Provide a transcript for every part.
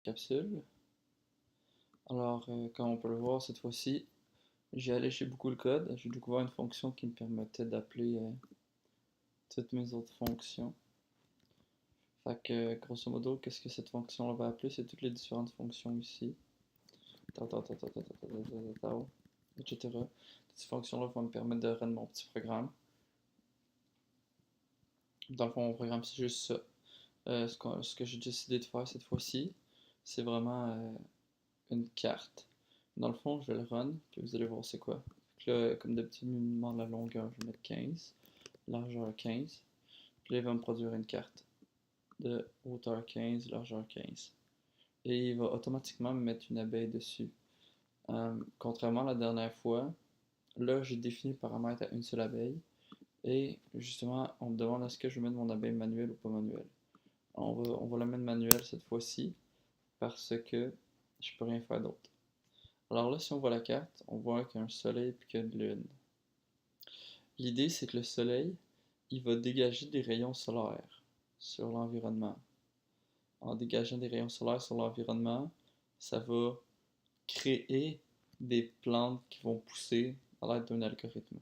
capsule. Alors, comme on peut le voir cette fois-ci, j'ai alléché beaucoup le code. J'ai découvert une fonction qui me permettait d'appeler toutes mes autres fonctions. Fait que, grosso modo, qu'est-ce que cette fonction-là va appeler? C'est toutes les différentes fonctions ici. Etc. Ces fonctions-là vont me permettre de run mon petit programme. Dans le fond, mon programme, c'est juste ça. Ce que j'ai décidé de faire cette fois-ci, c'est vraiment une carte. Dans le fond, je vais le run, puis vous allez voir c'est quoi. Fait que là, comme d'habitude, il me demande la longueur, je vais mettre 15, largeur 15. Puis là, il va me produire une carte de hauteur 15, largeur 15. Et il va automatiquement me mettre une abeille dessus. Contrairement à la dernière fois, là, j'ai défini le paramètre à une seule abeille. Et justement, on me demande est-ce que je vais mettre mon abeille manuelle ou pas manuelle. On va la mettre manuelle cette fois-ci parce que je peux rien faire d'autre. Alors là, si on voit la carte, on voit qu'il y a un soleil et qu'il y a une lune. L'idée, c'est que le soleil, il va dégager des rayons solaires sur l'environnement. En dégageant des rayons solaires sur l'environnement, ça va créer des plantes qui vont pousser à l'aide d'un algorithme.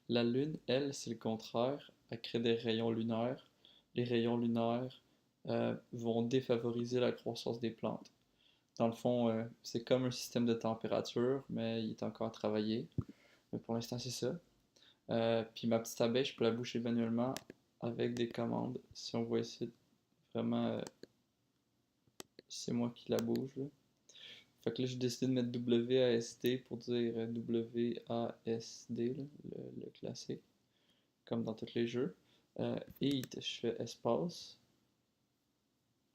La lune, elle, c'est le contraire. Elle crée des rayons lunaires. Les rayons lunaires vont défavoriser la croissance des plantes. Dans le fond, c'est comme un système de température, mais il est encore à travailler. Mais pour l'instant, c'est ça. Puis ma petite abeille, je peux la boucher manuellement avec des commandes. Si on voit ici, vraiment, c'est moi qui la bouge, là. Fait que là, j'ai décidé de mettre WASD pour dire WASD, là, le classique, comme dans tous les jeux. Eat, je fais espace.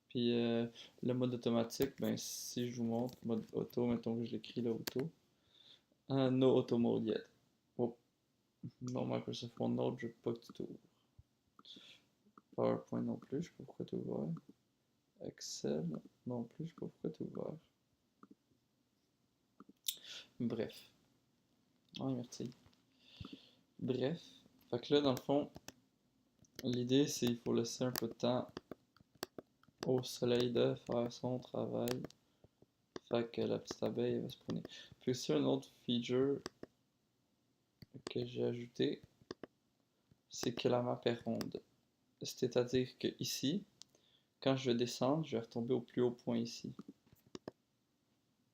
Puis le mode automatique, ben si je vous montre, mode auto, mettons que je l'écris là, auto. No auto mode yet. Oh, non, Microsoft OneNote, je veux pas que tu t'ouvres. PowerPoint non plus, je sais pas pourquoi tu ouvert. Excel non plus, je sais pas pourquoi tu ouvert. Bref. Ah, merci. Bref. Fait que là, dans le fond, l'idée c'est qu'il faut laisser un peu de temps au soleil de faire son travail. Fait que la petite abeille va se prendre. Puis aussi un autre feature que j'ai ajouté, c'est que la map est ronde. C'est-à-dire que ici, quand je vais descendre, je vais retomber au plus haut point ici.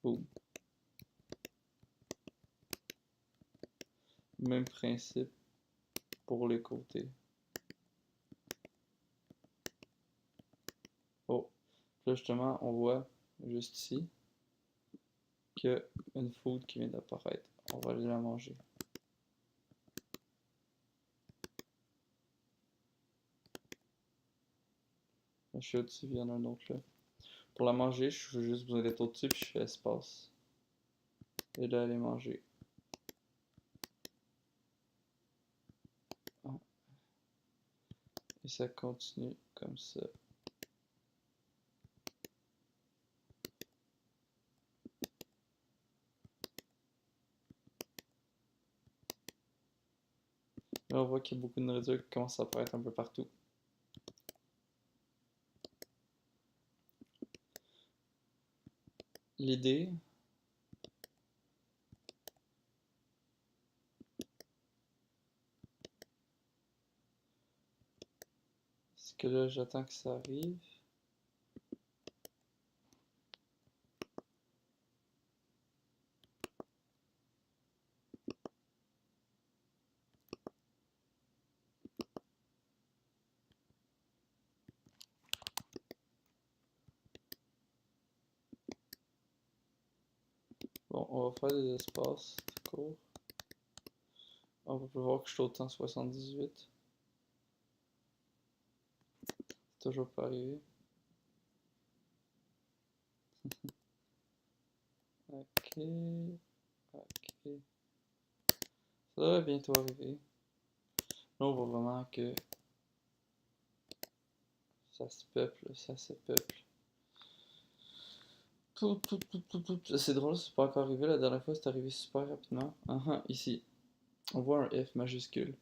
Boum. Même principe pour les côtés. Oh, là justement, on voit juste ici qu'il y a une food qui vient d'apparaître. On va aller la manger. Là, je suis au-dessus, il y en a un autre là. Pour la manger, je veux juste besoin d'être au-dessus, puis je fais espace. Et là, aller manger. Ah. Et ça continue comme ça. Là, on voit qu'il y a beaucoup de nourriture qui commence à apparaître un peu partout. L'idée, c'est que là, j'attends que ça arrive. Bon, on va faire des espaces courts. On va voir que je suis au temps 78. C'est toujours pas arrivé. Ok. Ok. Ça devrait bientôt arriver. Là, on voit vraiment que ça se peuple, ça se peuple. C'est drôle, c'est pas encore arrivé. La dernière fois, c'est arrivé super rapidement. Ici, on voit un F majuscule.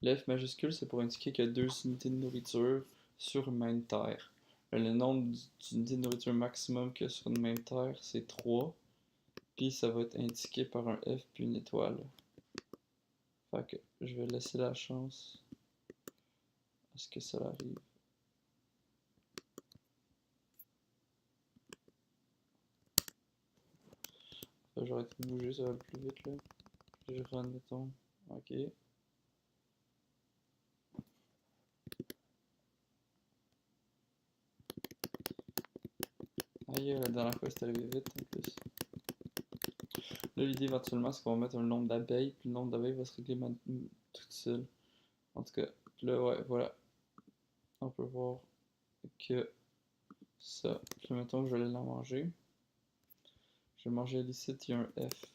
Le F majuscule, c'est pour indiquer qu'il y a deux unités de nourriture sur une même terre. Le nombre d'unités de nourriture maximum qu'il y a sur une même terre, c'est 3. Puis ça va être indiqué par un F puis une étoile. Fait que je vais laisser la chance à ce que ça arrive. J'aurais été bouger, ça va plus vite là. Je run, mettons. Ok. Aïe, la dernière fois c'est arrivé vite en plus. Là, l'idée éventuellement, c'est qu'on va mettre un nombre d'abeilles, puis le nombre d'abeilles va se régler tout seul. En tout cas, là, ouais, voilà. On peut voir que ça. Puis mettons que je vais aller la manger. Je vais manger ici, il y a un F.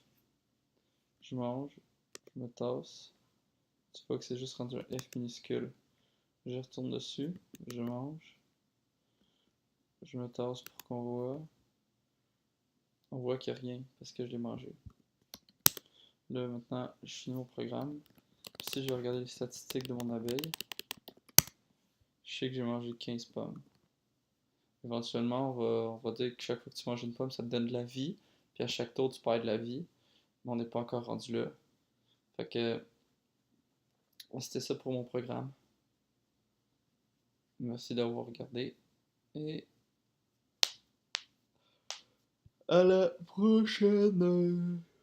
Je mange, je me tasse. Tu vois que c'est juste rendu un F minuscule. Je retourne dessus, je mange. Je me tasse pour qu'on voit. On voit qu'il n'y a rien parce que je l'ai mangé. Là, maintenant, je finis mon programme. Puis si je vais regarder les statistiques de mon abeille, je sais que j'ai mangé 15 pommes. Éventuellement, on va dire que chaque fois que tu manges une pomme, ça te donne de la vie. Puis à chaque tour, tu perds de la vie. Mais on n'est pas encore rendu là. Fait que c'était ça pour mon programme. Merci d'avoir regardé. Et à la prochaine!